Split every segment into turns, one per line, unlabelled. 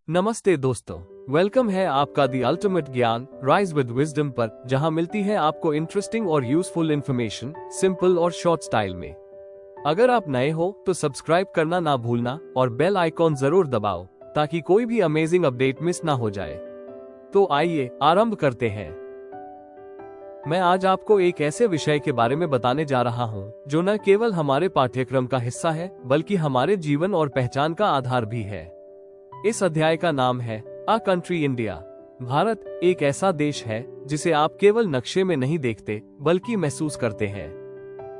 नमस्ते दोस्तों, वेलकम है आपका the ultimate gyan rise with wisdom पर, जहां मिलती है आपको इंटरेस्टिंग और यूजफुल इन्फॉर्मेशन सिंपल और शॉर्ट स्टाइल में। अगर आप नए हो तो सब्सक्राइब करना ना भूलना और बेल आइकॉन जरूर दबाओ ताकि कोई भी अमेजिंग अपडेट मिस ना हो जाए। तो आइए आरंभ करते हैं। मैं आज आपको एक ऐसे विषय के बारे में बताने जा रहा हूं जो न केवल हमारे पाठ्यक्रम का हिस्सा है बल्कि हमारे जीवन और पहचान का आधार भी है। इस अध्याय का नाम है अ कंट्री इंडिया। भारत एक ऐसा देश है जिसे आप केवल नक्शे में नहीं देखते बल्कि महसूस करते हैं।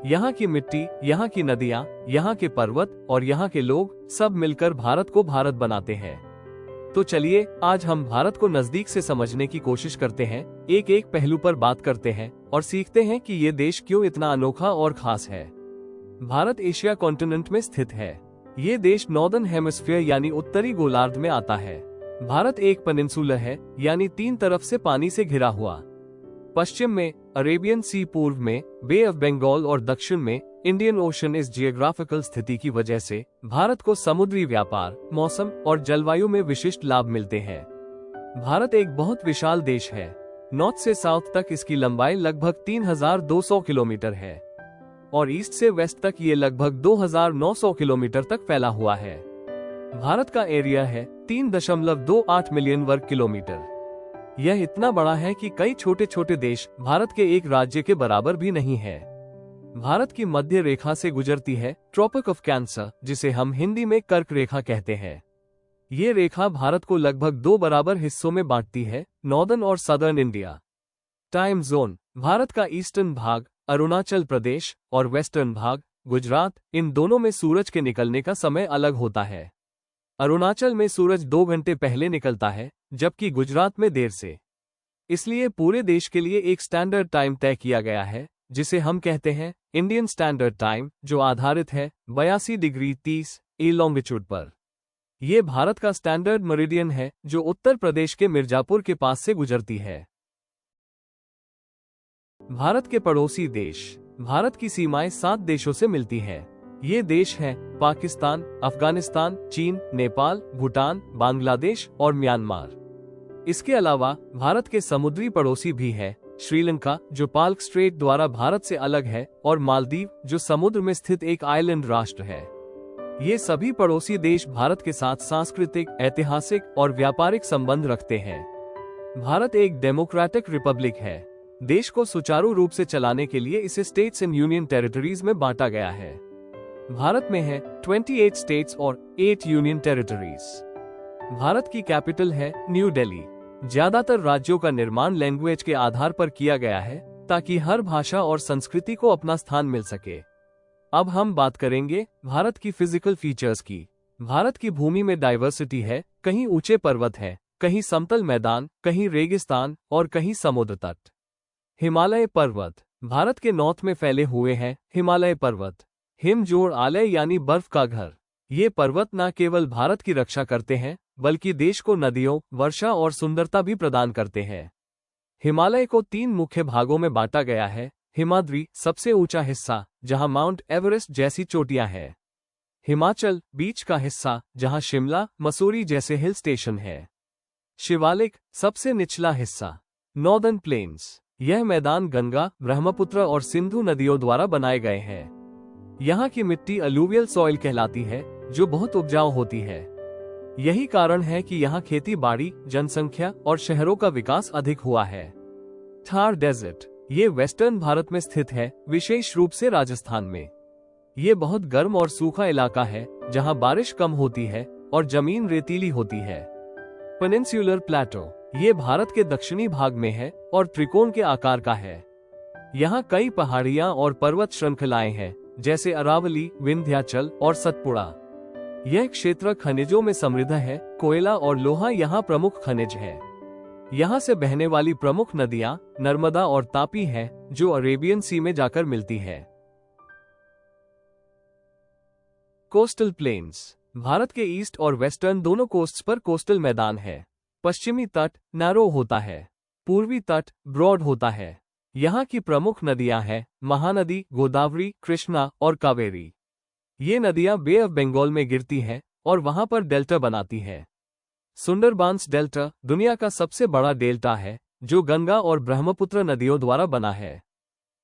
यहाँ की मिट्टी, यहाँ की नदियाँ, यहाँ के पर्वत और यहाँ के लोग सब मिलकर भारत को भारत बनाते हैं। तो चलिए आज हम भारत को नजदीक से समझने की कोशिश करते हैं, एक एक पहलू पर बात करते हैं और सीखते हैं कि ये देश क्यों इतना अनोखा और खास है। भारत एशिया कॉन्टिनेंट में स्थित है। ये देश नॉर्दर्न हेमिस्फीयर यानी उत्तरी गोलार्ध में आता है। भारत एक पेनिनसुलर है यानी तीन तरफ से पानी से घिरा हुआ। पश्चिम में अरेबियन सी, पूर्व में बे ऑफ बंगाल और दक्षिण में इंडियन ओशन। इस जियोग्राफिकल स्थिति की वजह से भारत को समुद्री व्यापार, मौसम और जलवायु में विशिष्ट लाभ मिलते हैं। भारत एक बहुत विशाल देश है। नॉर्थ से साउथ तक इसकी लंबाई लगभग 3200 किलोमीटर है और ईस्ट से वेस्ट तक ये लगभग 2900 किलोमीटर तक फैला हुआ है। भारत का एरिया है 3.28 मिलियन वर्ग किलोमीटर। यह इतना बड़ा है कि कई छोटे छोटे देश भारत के एक राज्य के बराबर भी नहीं है। भारत की मध्य रेखा से गुजरती है ट्रॉपिक ऑफ कैंसर, जिसे हम हिंदी में कर्क रेखा कहते हैं। ये रेखा भारत को लगभग दो बराबर हिस्सों में बांटती है, नॉर्दर्न और southern India. Time zone, Bharat का ईस्टर्न भाग अरुणाचल प्रदेश और वेस्टर्न भाग गुजरात, इन दोनों में सूरज के निकलने का समय अलग होता है। अरुणाचल में सूरज 2 घंटे पहले निकलता है जबकि गुजरात में देर से। इसलिए पूरे देश के लिए एक स्टैंडर्ड टाइम तय किया गया है जिसे हम कहते हैं इंडियन स्टैंडर्ड टाइम, जो आधारित है 82 डिग्री 30 लॉन्गिट्यूड पर। यह भारत का स्टैंडर्ड मेरिडियन है जो उत्तर प्रदेश के मिर्जापुर के पास से गुजरती है। भारत के पड़ोसी देश, भारत की सीमाएं 7 देशों से मिलती हैं। ये देश हैं पाकिस्तान, अफगानिस्तान, चीन, नेपाल, भूटान, बांग्लादेश और म्यांमार। इसके अलावा भारत के समुद्री पड़ोसी भी हैं, श्रीलंका जो पाल्क स्ट्रेट द्वारा भारत से अलग है और मालदीव जो समुद्र में स्थित एक आइलैंड राष्ट्र है। ये सभी पड़ोसी देश भारत के साथ सांस्कृतिक, ऐतिहासिक और व्यापारिक संबंध रखते हैं। भारत एक डेमोक्रेटिक रिपब्लिक है। देश को सुचारू रूप से चलाने के लिए इसे स्टेट्स एंड यूनियन टेरिटरीज में बांटा गया है। भारत में है 28 स्टेट्स और 8 यूनियन टेरिटरीज। भारत की कैपिटल है न्यू दिल्ली। ज्यादातर राज्यों का निर्माण लैंग्वेज के आधार पर किया गया है ताकि हर भाषा और संस्कृति को अपना स्थान मिल सके। अब हम बात करेंगे भारत की फिजिकल फीचर्स की। भारत की भूमि में डाइवर्सिटी है, कहीं ऊंचे पर्वत हैं, कहीं समतल मैदान, कहीं रेगिस्तान और कहीं समुद्र तट। हिमालय पर्वत, भारत के नॉर्थ में फैले हुए हैं हिमालय पर्वत। हिमजोड़ आलय यानी बर्फ का घर। ये पर्वत न केवल भारत की रक्षा करते हैं बल्कि देश को नदियों, वर्षा और सुंदरता भी प्रदान करते हैं। हिमालय को 3 मुख्य भागों में बांटा गया है। हिमाद्री सबसे ऊंचा हिस्सा जहां माउंट एवरेस्ट जैसी चोटियां हैं। हिमाचल बीच का हिस्सा जहां शिमला, मसूरी जैसे हिल स्टेशन है। शिवालिक सबसे निचला हिस्सा। नॉर्दर्न प्लेन्स, यह मैदान गंगा, ब्रह्मपुत्र और सिंधु नदियों द्वारा बनाए गए हैं। यहाँ की मिट्टी अलूवियल सॉइल कहलाती है जो बहुत उपजाऊ होती है। यही कारण है कि यहाँ खेती बाड़ी, जनसंख्या और शहरों का विकास अधिक हुआ है। थार डेजर्ट, ये वेस्टर्न भारत में स्थित है, विशेष रूप से राजस्थान में। ये बहुत गर्म और सूखा इलाका है जहाँ बारिश कम होती है और जमीन रेतीली होती है। पेनिनसुलर प्लेटो, ये भारत के दक्षिणी भाग में है और त्रिकोण के आकार का है। यहाँ कई पहाड़ियाँ और पर्वत श्रृंखलाएं हैं जैसे अरावली, विंध्याचल और सतपुड़ा। यह क्षेत्र खनिजों में समृद्ध है। कोयला और लोहा यहाँ प्रमुख खनिज है। यहाँ से बहने वाली प्रमुख नदियाँ नर्मदा और तापी हैं जो अरेबियन सी में जाकर मिलती है। कोस्टल प्लेन्स, भारत के ईस्ट और वेस्टर्न दोनों कोस्ट्स पर कोस्टल मैदान है। पश्चिमी तट नैरो होता है, पूर्वी तट ब्रॉड होता है। यहाँ की प्रमुख नदियां हैं महानदी, गोदावरी, कृष्णा और कावेरी। ये नदियां बे ऑफ बंगाल में गिरती हैं और वहां पर डेल्टा बनाती हैं। सुंदरबांस डेल्टा दुनिया का सबसे बड़ा डेल्टा है जो गंगा और ब्रह्मपुत्र नदियों द्वारा बना है।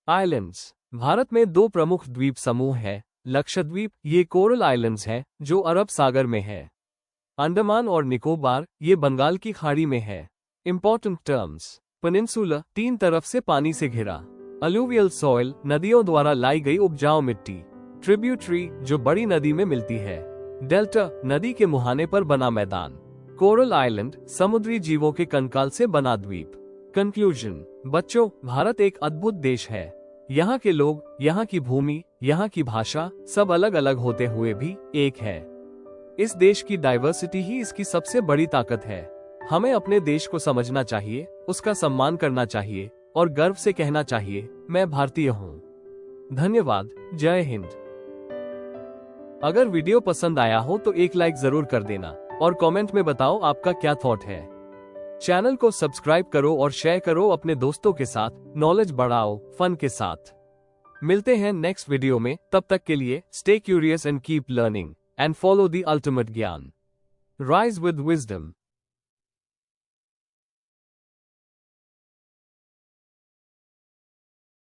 आइलैंड्स, भारत में दो प्रमुख द्वीप समूह है। लक्षद्वीप, ये कोरल आइलैंड्स है जो अरब सागर में है। अंडमान और निकोबार, ये बंगाल की खाड़ी में है। इंपॉर्टेंट टर्म्स, पेनिनसुला, तीन तरफ से पानी से घिरा। अलूवियल सॉइल, नदियों द्वारा लाई गई उपजाऊ मिट्टी। ट्रिब्यूटरी, जो बड़ी नदी में मिलती है। डेल्टा, नदी के मुहाने पर बना मैदान। कोरल आइलैंड, समुद्री जीवों के कंकाल से बना द्वीप। कंक्लूजन, बच्चों, भारत एक अद्भुत देश है। यहाँ के लोग, यहाँ की भूमि, यहाँ की भाषा, सब अलग अलग होते हुए भी एक है। इस देश की डाइवर्सिटी ही इसकी सबसे बड़ी ताकत है। हमें अपने देश को समझना चाहिए, उसका सम्मान करना चाहिए और गर्व से कहना चाहिए, मैं भारतीय हूँ। धन्यवाद। जय हिंद। अगर वीडियो पसंद आया हो तो एक लाइक जरूर कर देना और कमेंट में बताओ आपका क्या थॉट है। चैनल को सब्सक्राइब करो और शेयर करो अपने दोस्तों के साथ। नॉलेज बढ़ाओ फन के साथ। मिलते हैं नेक्स्ट वीडियो में, तब तक के लिए stay curious and keep learning and follow the ultimate gyan. Rise with wisdom.